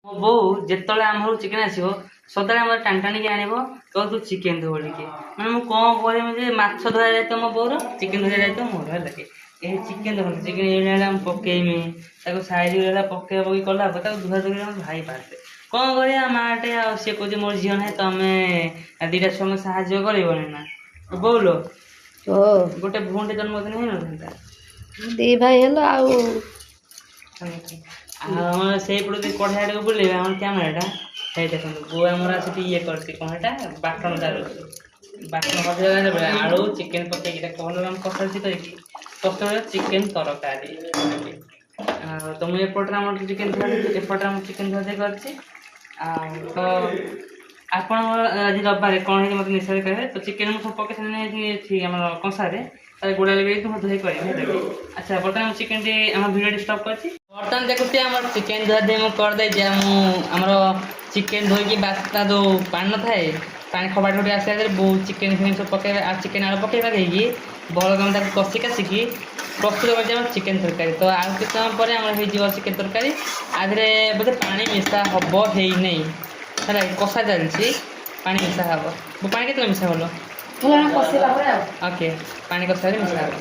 ମୋ ବୋଉ ଯେତେବେଳେ ଆମ ଘରକୁ ଚିକେନ୍ ଆସିବ ସଦାବେଳେ ଆମର ଟାଣି ଟାଣିକି ଆଣିବ କହିବ ତୁ ଚିକେନ୍ ଧୋ ବୋଲିକି। ମାନେ ମୁଁ କ'ଣ କରିବି ଯେ ମାଛ ଧରା ଯାଇଥିବ ମୋ ବୋଉର ଚିକେନ୍ ଧରା ଯାଇଥିବ ମୋର ହେଲା କି ଏହି ଚିକେନ୍ ଧରନ୍ତୁ ଚିକେନ୍ ଏଇଟା ହେଲା ମୁଁ ପକେଇମି ତାକୁ ସାଇଜ୍ ହେଲା ପକେଇବା ପକେଇ କଲା ପରେ ତାକୁ ଧୁଆ ଧୁଇ ଆମ ଭାଇ ବାହାରେ କ'ଣ କରିବା ମାଆଟେ ଆଉ ସିଏ କହୁଛି ମୋର ଝିଅ ନାହିଁ ତମେ ଦୁଇଟା ଛୁଆଙ୍କୁ ସାହାଯ୍ୟ କରିବନି ନା ବୋଉଲୋ ଓ ଗୋଟେ ଭଉଣୀଟେ ଜନ୍ମଦିନ ହେଇନଥାନ୍ତା। ଦି ଭାଇ ହେଲ ଆଉ ଆମର ସେଇପଟେ ଯଦି କଢ଼ାଟାକୁ ବୁଲେଇବା ଆମର କ୍ୟାମେରାଟା ସେଇ ଦେଖନ୍ତୁ ବୋଉ ଆମର ଆସିକି ଇଏ କରିଛି କ'ଣ ଏଇଟା ବାଟଣ ଚାଲୁଛି ବାଟଣ କରିଦେଲା ବେଳେ ଆଳୁ ଚିକେନ୍ ପକେଇକି ତାକୁ ଭଲ ଆମେ କଷାକଷି କରିକି ପ୍ରଥମେ ଚିକେନ୍ ତରକାରୀ ଆଉ ତ ମୁଁ ଏପଟରେ ଆମର ଚିକେନ୍ ଧୁଆ ଏପଟରେ ଆମର ଚିକେନ୍ ଧୁଆ ଧୁଇ କରିଛି ଆଉ ତ ଆପଣଙ୍କର ଆଜି ରବିବାରେ କ'ଣ ହେଇଛି ମୋତେ ନିଶ୍ଚୟ କହିବେ ତ ଚିକେନ୍ ମୁଁ ସବୁ ପକେଇ ସାରିଲିଣି ଏଠି ଆମର କଂସାରେ ତାକୁ ଗୋଡ଼ା ଲଗେଇକି ମୁଁ ଧୋଇ କରିବି ହେଲା କି। ଆଚ୍ଛା ବର୍ତ୍ତମାନ ଚିକେନ୍ଟି ଆମ ଭିଡ଼ିଓଟି ଷ୍ଟପ୍ କରିଛି ବର୍ତ୍ତମାନ ଦେଖୁଛି ଆମର ଚିକେନ୍ ଧୁଆ ଧୁଇ ମୁଁ କରିଦେଇଛି ଆମର ଚିକେନ୍ ଧୋଇକି ବାସ୍ନା ଯେଉଁ ପାଣି ନଥାଏ ପାଣି ଖବାଟ ଖଟି ଆସିଲା ଭିତରେ ବହୁ ଚିକେନ୍ ଫିକେନ୍ ସବୁ ପକେଇବା ଆଉ ଚିକେନ୍ ଆଳୁ ପକେଇ ପକେଇକି ଭଲ କାମ ତାକୁ କଷି କାଷିକି ପ୍ରସ୍ତୁତ କରିଛି ଆମର ଚିକେନ୍ ତରକାରୀ। ତ ଆଉ କିଛି ସମୟ ପରେ ଆମର ହେଇଯିବ ଚିକେନ୍ ତରକାରୀ ଆ ଦେହରେ ବୋଧେ ପାଣି ମିଶା ହେବ ହେଇନାହିଁ ହେଲା କଷା ଚାଲିଛି ପାଣି ମିଶା ହେବ ପାଣି କେତେବେଳେ ମିଶା ଭଲ କଷିଲା ପରେ ଆଉ ଓକେ ପାଣି କଷାରେ ମିଶା ହେବ।